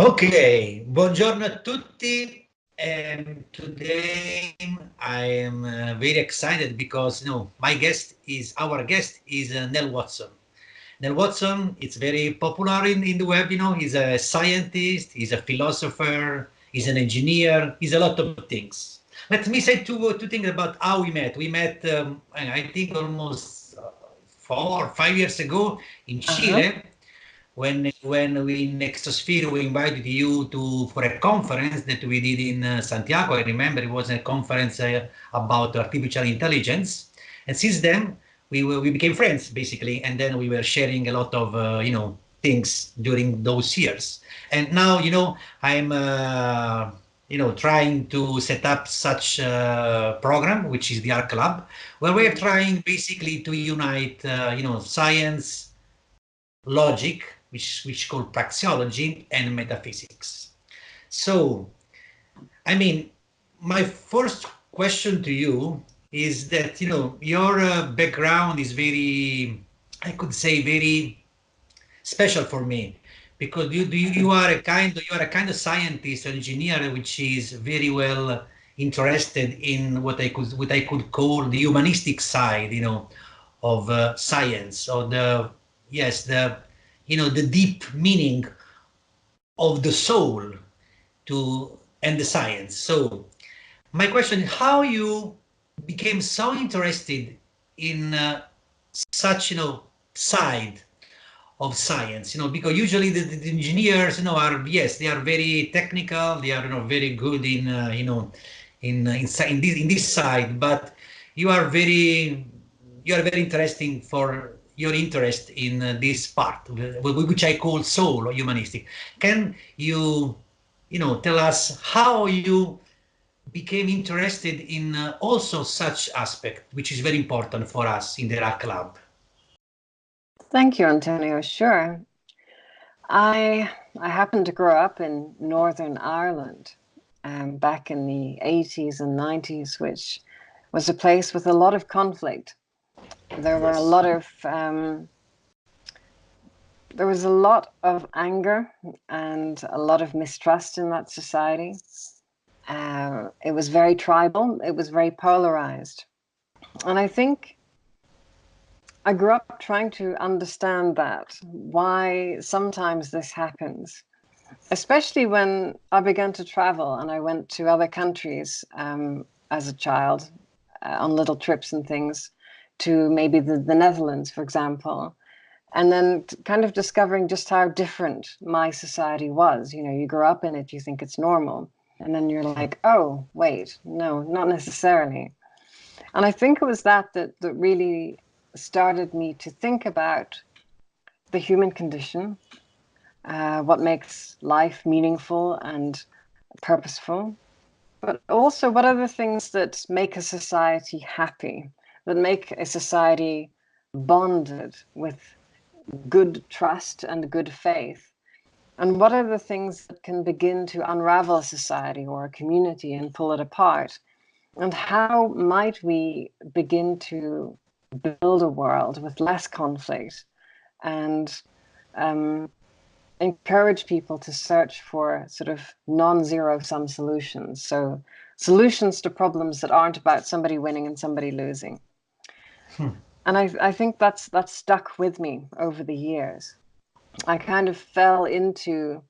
Okay, buongiorno a tutti. And today I am very excited because our guest is Nell Watson. Nell Watson is very popular in the web. He's a scientist, he's a philosopher, he's an engineer, he's a lot of things. Let me say two things about how we met. We met, I think, almost 4 or 5 years ago in Chile. When we in Exosphere we invited you for a conference that we did in Santiago. I remember it was a conference about artificial intelligence, and since then we became friends basically, and then we were sharing a lot of things during those years. And now I'm trying to set up such a program, which is the Ark Lab, where we're trying basically to unite science, logic, which called praxeology, and metaphysics. So, I mean, my first question to you is that your background is very, I could say, very special for me, because you are a kind of scientist or engineer which is very well interested in what I could call the humanistic side, of science, or the deep meaning of the soul and the science. So my question is how you became so interested in such side of science, because usually the engineers they are very technical, they are very good in this side, but you are very interesting for your interest in this part, which I call soul or humanistic. Can you tell us how you became interested in also such aspect, which is very important for us in the Ark Lab? Thank you, Antonio. Sure. I happened to grow up in Northern Ireland back in the 80s and 90s, which was a place with a lot of conflict. There were a lot of there was a lot of anger and a lot of mistrust in that society. It was very tribal. It was very polarized. And I think I grew up trying to understand why sometimes this happens, especially when I began to travel and I went to other countries as a child on little trips and things, to maybe the Netherlands, for example, and then kind of discovering just how different my society was. You grow up in it, you think it's normal, and then you're like, oh, wait, no, not necessarily. And I think it was that really started me to think about the human condition, what makes life meaningful and purposeful, but also what are the things that make a society happy, that make a society bonded with good trust and good faith, and what are the things that can begin to unravel a society or a community and pull it apart, and how might we begin to build a world with less conflict and encourage people to search for sort of non-zero-sum solutions. So solutions to problems that aren't about somebody winning and somebody losing. And I think that's stuck with me over the years. I kind of fell into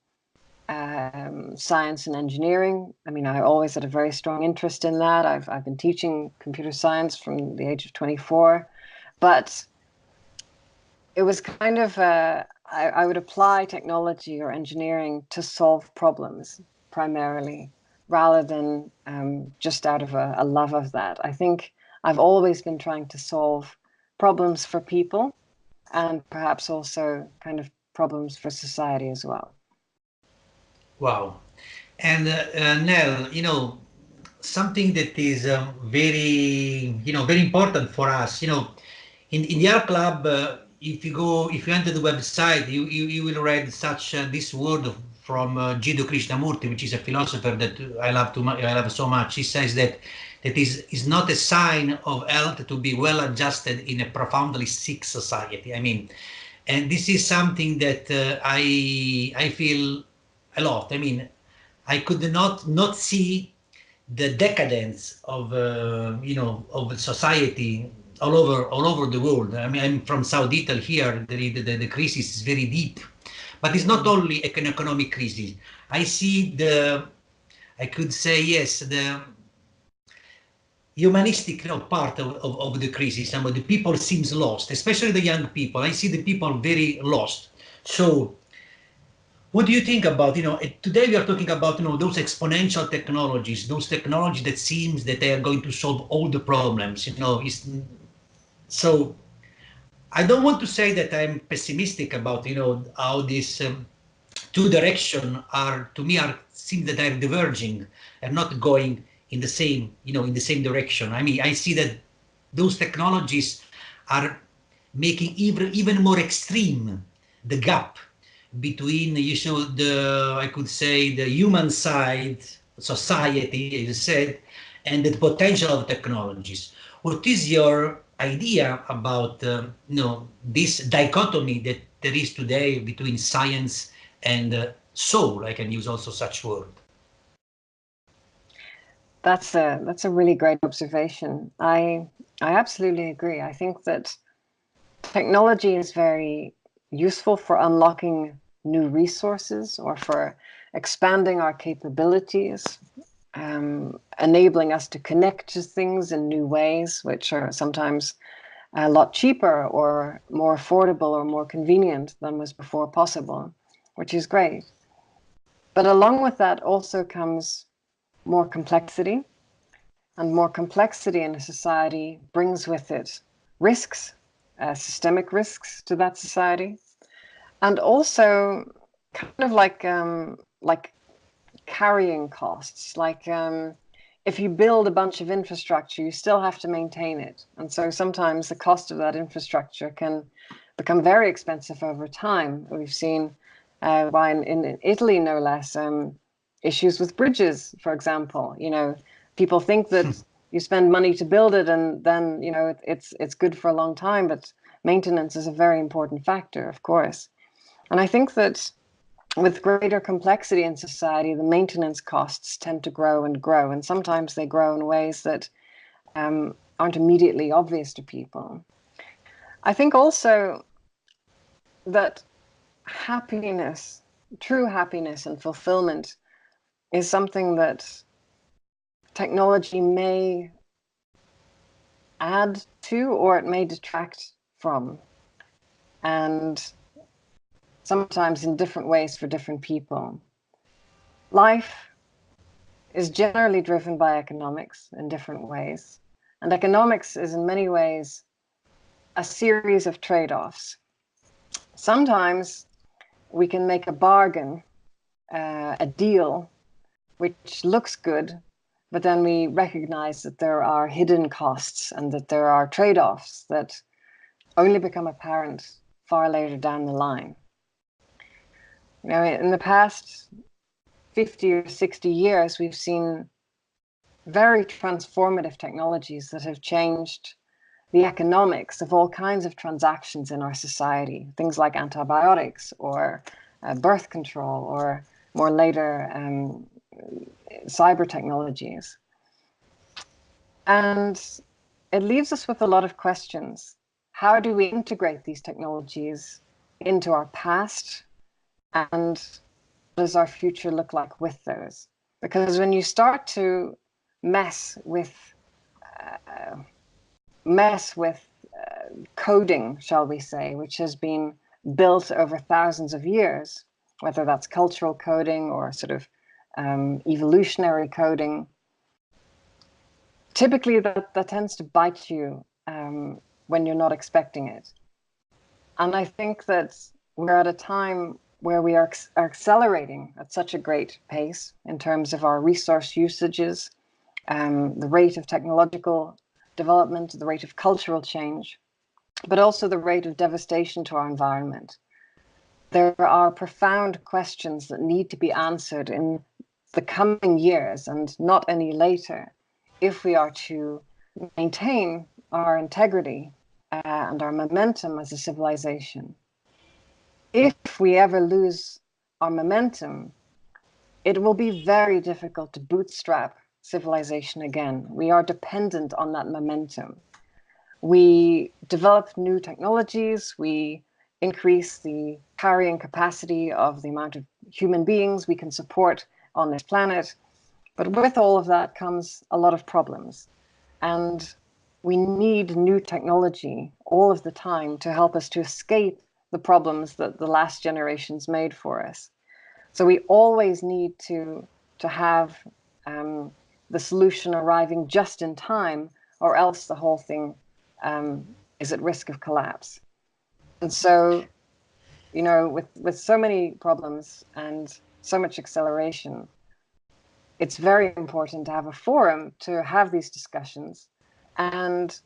science and engineering. I mean, I always had a very strong interest in that. I've been teaching computer science from the age of 24, but it was kind of I would apply technology or engineering to solve problems primarily, rather than just out of a love of that. I think I've always been trying to solve problems for people, and perhaps also kind of problems for society as well. Wow. And Nell, something that is very, very important for us, in the Ark Lab, if you enter the website, you will read this word from Jiddu Krishnamurti, which is a philosopher that I love so much. He says that is not a sign of health to be well adjusted in a profoundly sick society. I mean, and this is something that I a lot. I mean, I could not see the decadence of of society all over the world. I mean, I'm from South Italy here. The crisis is very deep, but it's not only an economic crisis. I see I could say yes, the humanistic part of the crisis. Some of the people seems lost, especially the young people. I see the people very lost. So what do you think about, today we are talking about, those exponential technologies, those technologies that seems that they are going to solve all the problems, so I don't want to say that I'm pessimistic about, how these two direction are, to me, are seem that they're diverging and not going in the same, in the same direction. I mean, I see that those technologies are making even more extreme the gap between I could say the human side, society, as you said, and the potential of technologies. What is your idea about this dichotomy that there is today between science and soul? I can use also such word. That's a really great observation. I absolutely agree. I think that technology is very useful for unlocking new resources or for expanding our capabilities, enabling us to connect to things in new ways, which are sometimes a lot cheaper or more affordable or more convenient than was before possible, which is great. But along with that also comes more complexity, and more complexity in a society brings with it risks, systemic risks to that society, and also kind of like carrying costs. Like if you build a bunch of infrastructure, you still have to maintain it, and so sometimes the cost of that infrastructure can become very expensive over time. We've seen why in Italy, no less, issues with bridges, for example. People think that you spend money to build it and then it's good for a long time, but maintenance is a very important factor, of course. And I think that with greater complexity in society, the maintenance costs tend to grow and grow, and sometimes they grow in ways that aren't immediately obvious to people. I think also that happiness, true happiness and fulfillment, is something that technology may add to or it may detract from, and sometimes in different ways for different people. Life is generally driven by economics in different ways, and economics is in many ways a series of trade-offs. Sometimes we can make a bargain, a deal, which looks good, but then we recognize that there are hidden costs and that there are trade-offs that only become apparent far later down the line. In the past 50 or 60 years, we've seen very transformative technologies that have changed the economics of all kinds of transactions in our society. Things like antibiotics or birth control, or more later, cyber technologies. And it leaves us with a lot of questions. How do we integrate these technologies into our past, and what does our future look like with those? Because when you start to mess with coding, shall we say, which has been built over thousands of years, whether that's cultural coding or sort of evolutionary coding, typically that tends to bite you when you're not expecting it. And I think that we're at a time where we are accelerating at such a great pace in terms of our resource usages, the rate of technological development, the rate of cultural change, but also the rate of devastation to our environment. There are profound questions that need to be answered in the coming years and not any later if we are to maintain our integrity and our momentum as a civilization. If we ever lose our momentum, it will be very difficult to bootstrap civilization again. We are dependent on that momentum. We develop new technologies, we increase the carrying capacity of the amount of human beings we can support on this planet. But with all of that comes a lot of problems. And we need new technology all of the time to help us to escape the problems that the last generations made for us. So we always need to have the solution arriving just in time, or else the whole thing is at risk of collapse. And so, you know, with so many problems and so much acceleration, it's very important to have a forum to have these discussions and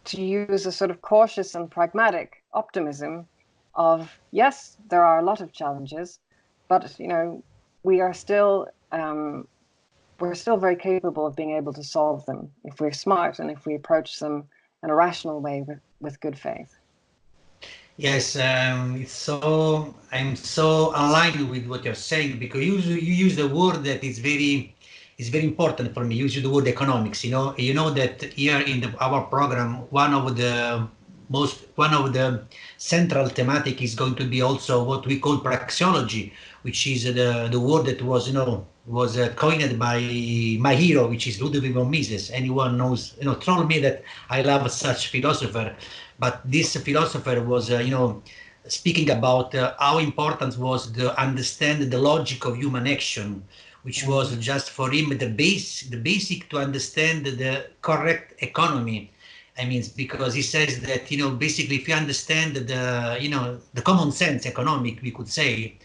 to use a sort of cautious and pragmatic optimism of, yes, there are a lot of challenges, but, you know, we're still very capable of being able to solve them if we're smart and if we approach them in a rational way with good faith. Yes, I'm so aligned with what you're saying, because you use the word that is very important for me. You use the word economics. You know that here in our program, one of the central thematic is going to be also what we call praxeology, which is the word that was coined by my hero, which is Ludwig von Mises. Anyone knows, told me that I love such philosopher. But this philosopher was, speaking about how important was to understand the logic of human action, which was just for him the basic to understand the correct economy. I mean, because he says that, basically, if you understand the common sense economic, we could say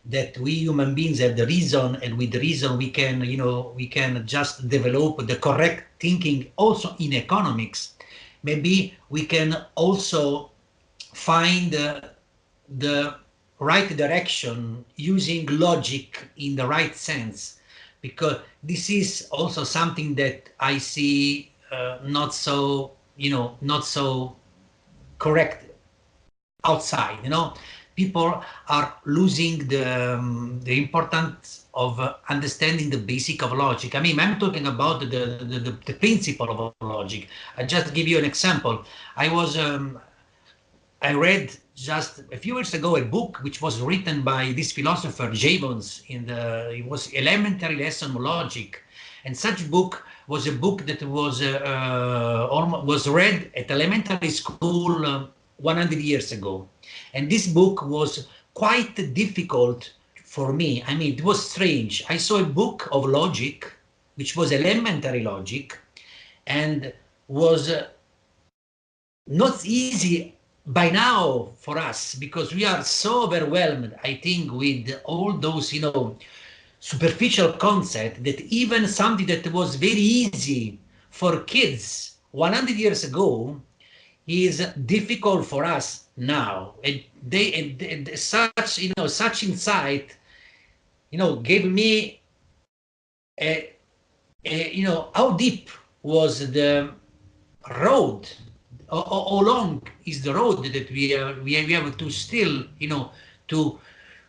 that we human beings have the reason, and with the reason we can just develop the correct thinking also in economics. Maybe we can also find the right direction using logic in the right sense, because this is also something that I see not so correct outside. People are losing the importance of understanding the basic of logic. I mean, I'm talking about the principle of logic. I just give you an example. I read just a few years ago a book which was written by this philosopher Jevons. It was Elementary Lesson of Logic, and such book was a book that was read at elementary school 100 years ago. And this book was quite difficult for me. I mean, it was strange. I saw a book of logic, which was elementary logic, and was not easy by now for us, because we are so overwhelmed, I think, with all those, superficial concepts, that even something that was very easy for kids 100 years ago is difficult for us now. And such insight, gave me how deep was the road, how long is the road that we have to still, to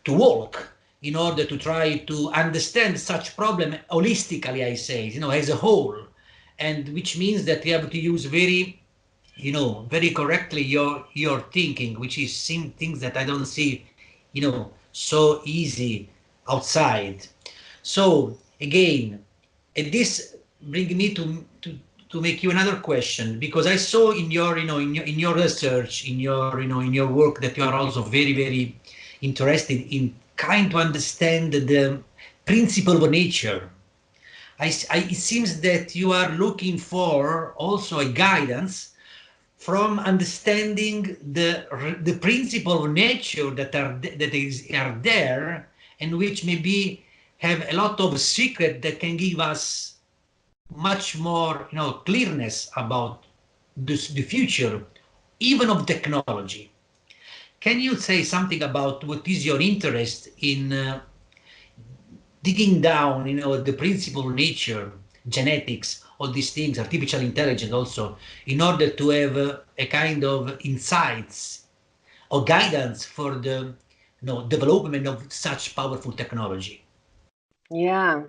walk in order to try to understand such problem holistically, I say, as a whole, and which means that you have to use very correctly your thinking, which is things that I don't see, so easy outside. So again, and this brings me to make you another question, because I saw in your in your research, in your work, that you are also very interested in trying to understand the principle of nature. It seems that you are looking for also a guidance from understanding the principle of nature that are there, and which maybe have a lot of secret that can give us much more clearness about the future, even of technology. Can you say something about what is your interest in digging down, the principle of nature, genetics, all these things, artificial intelligence also, in order to have a kind of insights or guidance for the development of such powerful technology? Yeah,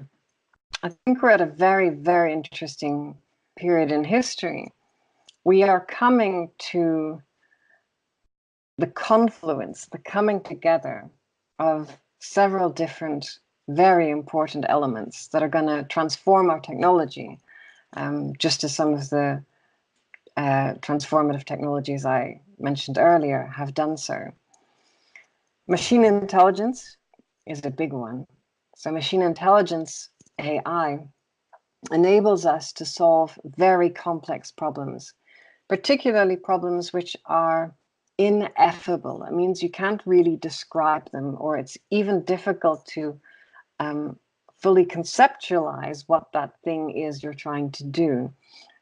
I think we're at a very, very interesting period in history. We are coming to the confluence, the coming together of several different, very important elements that are going to transform our technology, just as some of the transformative technologies I mentioned earlier have done so. Machine intelligence is a big one. So machine intelligence, AI, enables us to solve very complex problems, particularly problems which are ineffable. It means you can't really describe them, or it's even difficult to fully conceptualize what that thing is you're trying to do.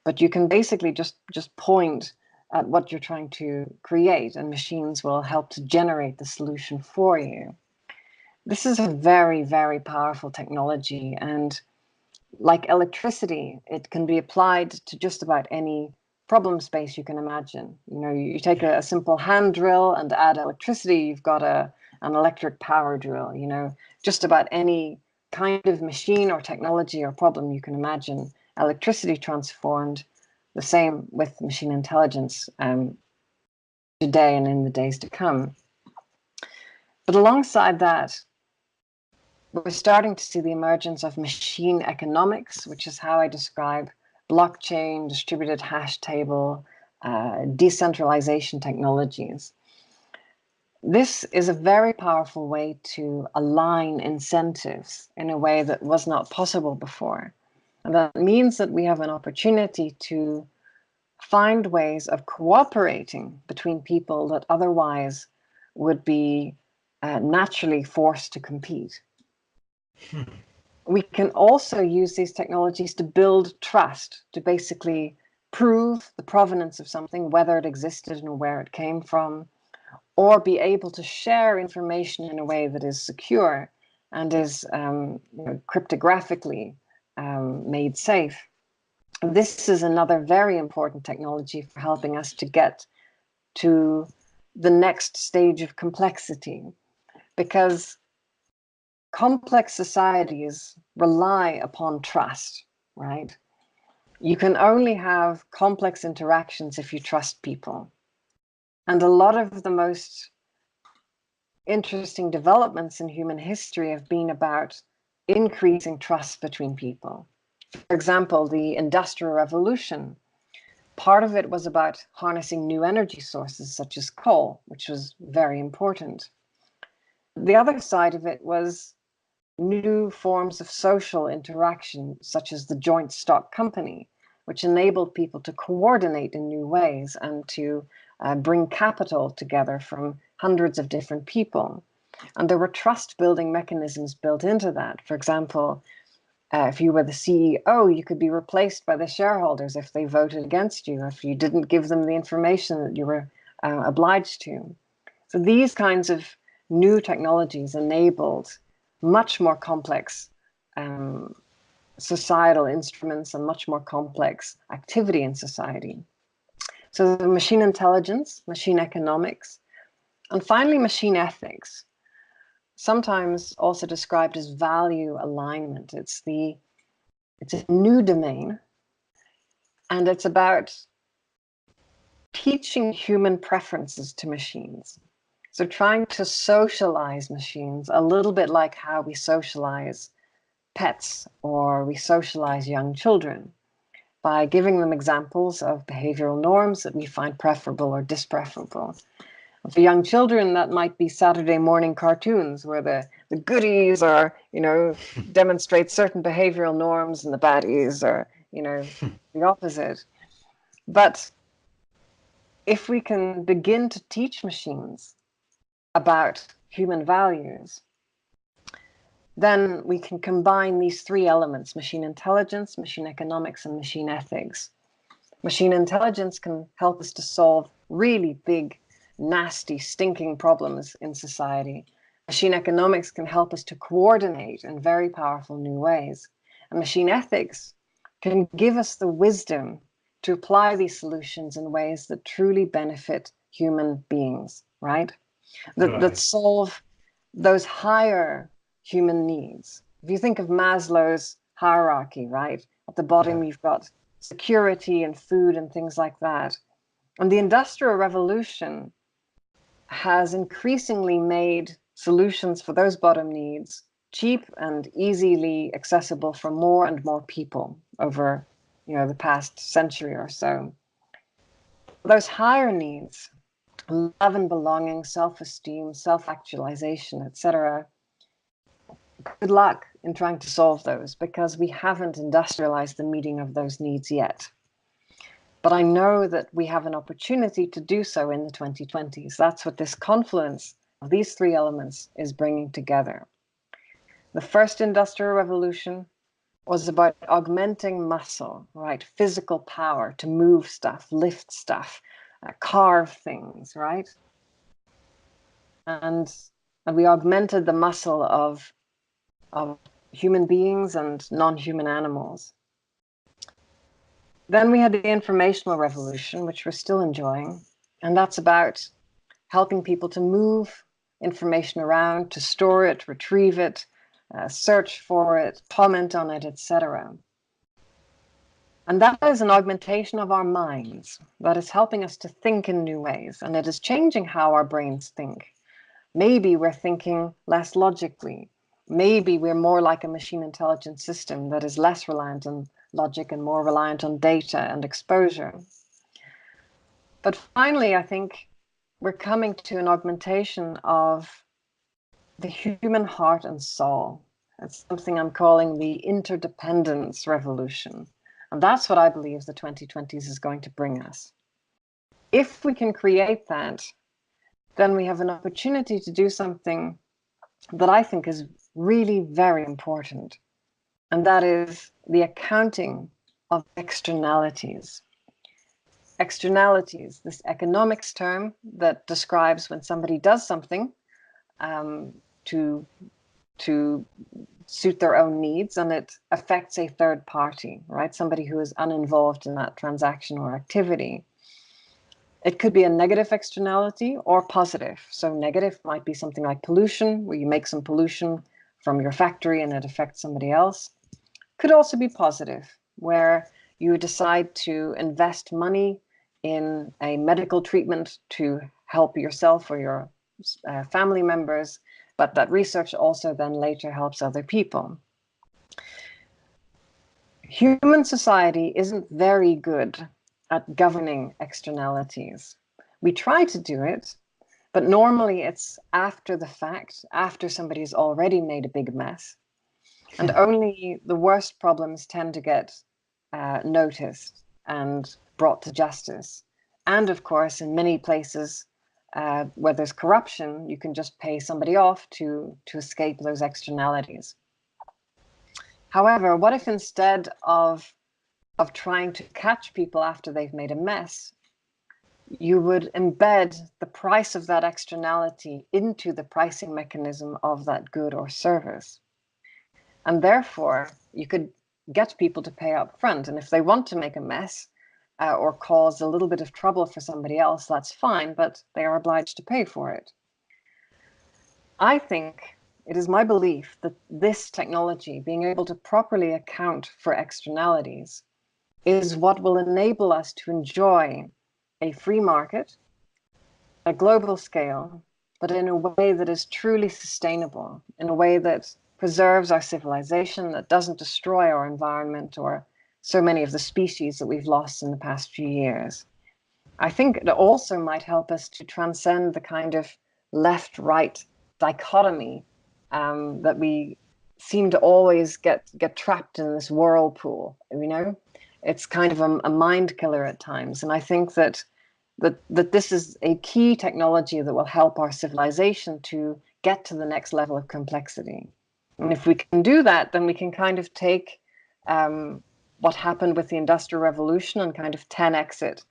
But you can basically just point at what you're trying to create, and machines will help to generate the solution for you. This is a very, very powerful technology, and like electricity, it can be applied to just about any problem space you can imagine. You know, you take a simple hand drill and add electricity, you've got an electric power drill. You know, just about any kind of machine or technology or problem you can imagine, electricity transformed. The same with machine intelligence today and in the days to come. But alongside that, we're starting to see the emergence of machine economics, which is how I describe blockchain, distributed hash table, decentralization technologies. This is a very powerful way to align incentives in a way that was not possible before. And that means that we have an opportunity to find ways of cooperating between people that otherwise would be naturally forced to compete. We can also use these technologies to build trust, to basically prove the provenance of something, whether it existed and where it came from, or be able to share information in a way that is secure and is cryptographically made safe. This is another very important technology for helping us to get to the next stage of complexity, because complex societies rely upon trust, right? You can only have complex interactions if you trust people. And a lot of the most interesting developments in human history have been about increasing trust between people. For example, the Industrial Revolution, part of it was about harnessing new energy sources such as coal, which was very important. The other side of it was new forms of social interaction, such as the joint stock company, which enabled people to coordinate in new ways and to bring capital together from hundreds of different people. And there were trust building mechanisms built into that. For example, if you were the CEO, you could be replaced by the shareholders if they voted against you, if you didn't give them the information that you were obliged to. So these kinds of new technologies enabled much more complex societal instruments and much more complex activity in society. So machine intelligence, machine economics, and finally machine ethics, sometimes also described as value alignment. It's a new domain, and it's about teaching human preferences to machines. So trying to socialize machines a little bit like how we socialize pets or we socialize young children, by giving them examples of behavioral norms that we find preferable or dispreferable. For young children, that might be Saturday morning cartoons where the goodies are, demonstrate certain behavioral norms and the baddies are, the opposite. But if we can begin to teach machines about human values, then we can combine these three elements: machine intelligence, machine economics, and machine ethics. Machine intelligence can help us to solve really big, nasty, stinking problems in society. Machine economics can help us to coordinate in very powerful new ways. And machine ethics can give us the wisdom to apply these solutions in ways that truly benefit human beings, right? That solve those higher human needs. If you think of Maslow's hierarchy, right? At the bottom, Yeah. you've got security and food and things like that. And the Industrial Revolution has increasingly made solutions for those bottom needs cheap and easily accessible for more and more people over, the past century or so. Those higher needs, love and belonging, self-esteem, self-actualization, etc., good luck in trying to solve those because we haven't industrialized the meeting of those needs yet. But I know that we have an opportunity to do so in the 2020s. That's what this confluence of these three elements is bringing together. The first industrial revolution was about augmenting muscle, right? Physical power to move stuff, lift stuff, carve things, right? And we augmented the muscle of human beings and non-human animals. Then we had the informational revolution, which we're still enjoying, and that's about helping people to move information around, to store it, retrieve it, search for it, comment on it, etc. And that is an augmentation of our minds that is helping us to think in new ways, and it is changing how our brains think. Maybe we're thinking less logically. Maybe we're more like a machine intelligence system that is less reliant on logic and more reliant on data and exposure. But finally, I think we're coming to an augmentation of the human heart and soul. It's something I'm calling the Interdependence Revolution. And that's what I believe the 2020s is going to bring us. If we can create that, then we have an opportunity to do something that I think is really very important. And that is the accounting of externalities. Externalities, this economics term that describes when somebody does something to suit their own needs and it affects a third party, right? Somebody who is uninvolved in that transaction or activity. It could be a negative externality or positive. So negative might be something like pollution, where you make some pollution from your factory and it affects somebody else. Could also be positive, where you decide to invest money in a medical treatment to help yourself or your family members, but that research also then later helps other people. Human society isn't very good at governing externalities. We try to do it, but normally it's after the fact, after somebody's already made a big mess. And only the worst problems tend to get noticed and brought to justice. And of course, in many places where there's corruption, you can just pay somebody off to escape those externalities. However, what if instead of trying to catch people after they've made a mess, you would embed the price of that externality into the pricing mechanism of that good or service? And therefore, you could get people to pay up front. And if they want to make a mess or cause a little bit of trouble for somebody else, that's fine, but they are obliged to pay for it. I think it is my belief that this technology, being able to properly account for externalities, is what will enable us to enjoy a free market, a global scale, but in a way that is truly sustainable, in a way that preserves our civilization, that doesn't destroy our environment or so many of the species that we've lost in the past few years. I think it also might help us to transcend the kind of left-right dichotomy that we seem to always get trapped in this whirlpool, It's kind of a mind killer at times. And I think that this is a key technology that will help our civilization to get to the next level of complexity. And if we can do that, then we can kind of take what happened with the Industrial Revolution and kind of 10x it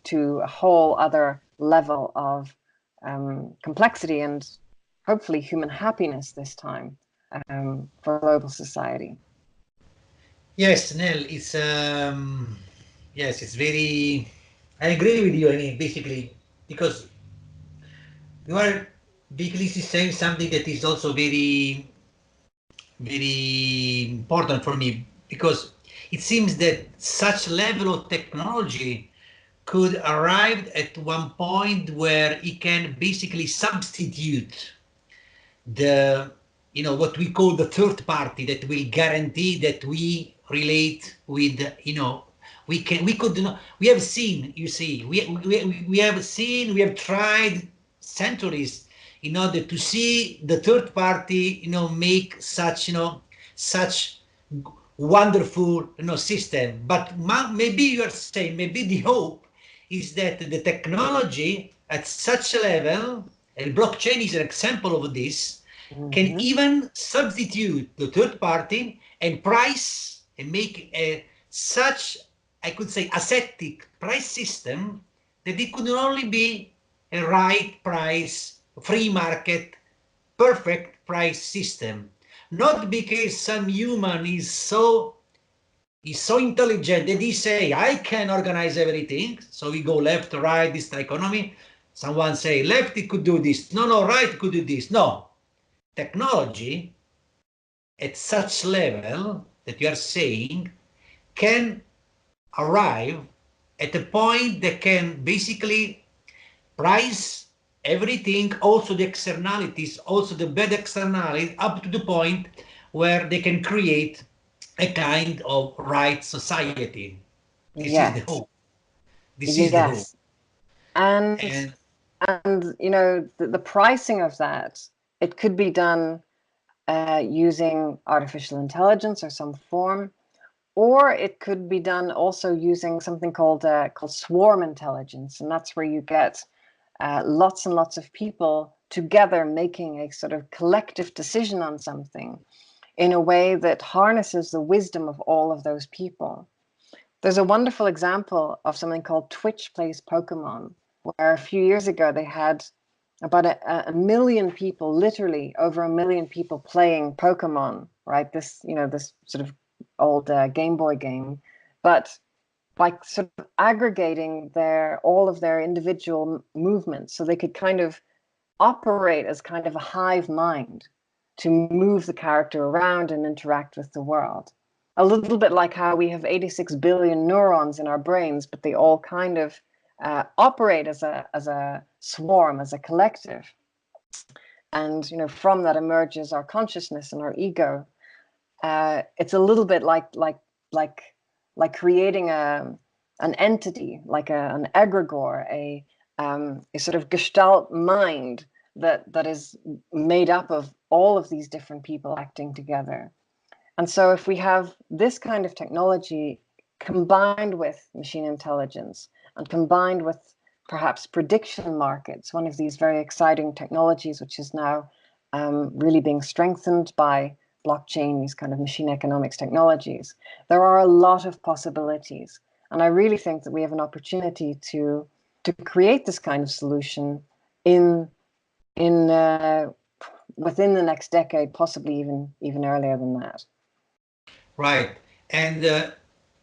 to a whole other level of complexity and hopefully human happiness this time for global society. Yes, Nell, it's yes, it's very. I agree with you. I mean, basically, because you are basically saying something that is also very very important for me, because it seems that such level of technology could arrive at one point where it can basically substitute the, what we call the third party that will guarantee that we relate with, we have seen, you see, we have tried centuries in order to see the third party, make such, such wonderful, system. But maybe you are saying, maybe the hope is that the technology at such a level, and blockchain is an example of this, can even substitute the third party and price and make such, I could say, ascetic price system that it could only be a right price, free market, perfect price system. Not because some human is so intelligent that he say, I can organize everything. So we go left, right, this economy. Someone say left, it could do this. No, right, it could do this. No. Technology at such level that you are saying can arrive at a point that can basically price everything, also the externalities, also the bad externalities, up to the point where they can create a kind of right society. This is the Yes. hope. This is the hope. And the pricing of that, it could be done using artificial intelligence or some form, or it could be done also using something called swarm intelligence, and that's where you get lots and lots of people together making a sort of collective decision on something in a way that harnesses the wisdom of all of those people. There's a wonderful example of something called Twitch Plays Pokemon, where a few years ago they had about a million people, literally over 1 million people playing Pokemon, right? This, this sort of old Game Boy game, but by sort of aggregating all of their individual movements, so they could kind of operate as kind of a hive mind to move the character around and interact with the world. A little bit like how we have 86 billion neurons in our brains, but they all kind of operate as a swarm, as a collective. And from that emerges our consciousness and our ego. It's a little bit like creating an entity, like an egregore, a sort of gestalt mind that is made up of all of these different people acting together. And so if we have this kind of technology combined with machine intelligence and combined with perhaps prediction markets, one of these very exciting technologies which is now really being strengthened by blockchain, these kind of machine economics technologies, there are a lot of possibilities. And I really think that we have an opportunity to create this kind of solution within the next decade, possibly even earlier than that. Right. And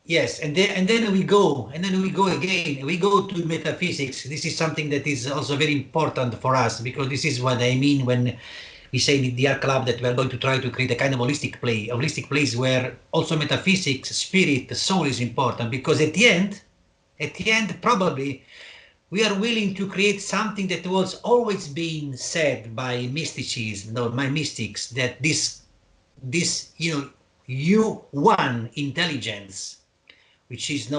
yes, and then we go again. We go to metaphysics. This is something that is also very important for us, because this is what I mean when we say in the Ark Lab that we are going to try to create a kind of holistic place where also metaphysics, spirit, the soul is important, because at the end, probably we are willing to create something that was always being said by mysticism, by mystics, that this one intelligence, which is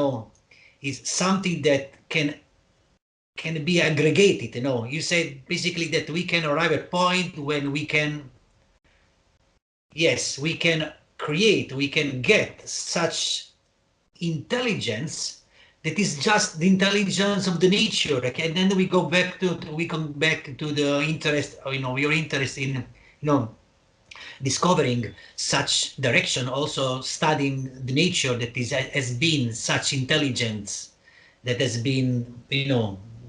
something that can be aggregated. You said basically that we can arrive at a point when we can create, we can get such intelligence that is just the intelligence of the nature. Okay? And then we come back to the interest, your interest in discovering such direction, also studying the nature that has been such intelligence, that has been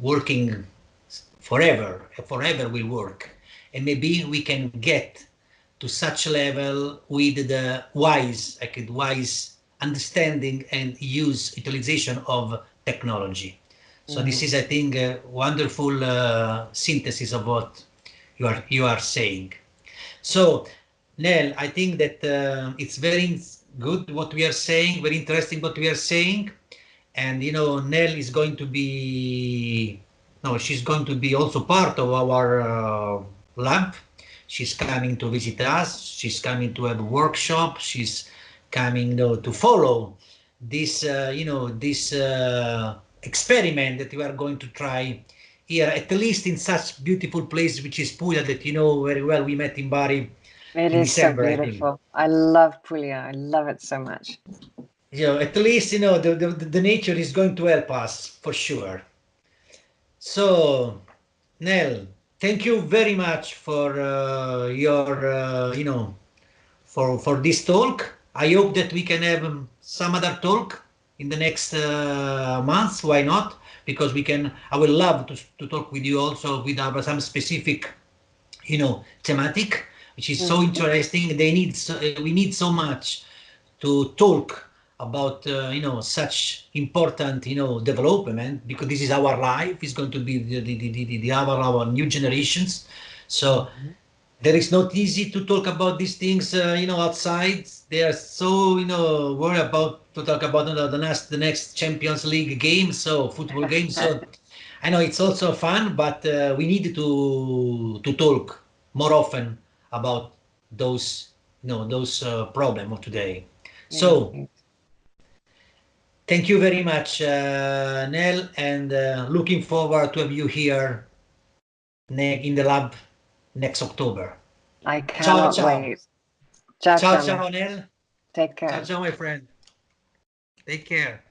working forever will work. And maybe we can get to such a level with the wise understanding and utilization of technology. So this is, I think, a wonderful synthesis of what you are saying. So Nell, I think that it's very good what we are saying, very interesting what we are saying. And, Nell is going to be, no, she's going to be also part of our lab. She's coming to visit us. She's coming to have a workshop. She's coming to follow this, this experiment that we are going to try here, at least in such beautiful place, which is Puglia, that you know very well. We met in Bari It in is so December, I think. beautiful. I love Puglia. I love it so much. At least, the nature is going to help us for sure. So, Nell, thank you very much for your, for this talk. I hope that we can have some other talk in the next months. Why not? Because we can. I would love to talk with you also with some specific, thematic, which is so Mhm. interesting. We need so much to talk about such important development, because this is our life. It's going to be our new generations. So Mhm. there is not easy to talk about these things outside. They are so worried about to talk about the next Champions League game, so football game. So I know it's also fun, but we need to talk more often about those those problem of today. So Indeed. thank you very much, Nell, and looking forward to have you here in the lab next October. I Ciao, cannot ciao. wait. Ciao, Ciao, ciao. ciao, Nel. Take Ciao, care. ciao, my friend. Take care.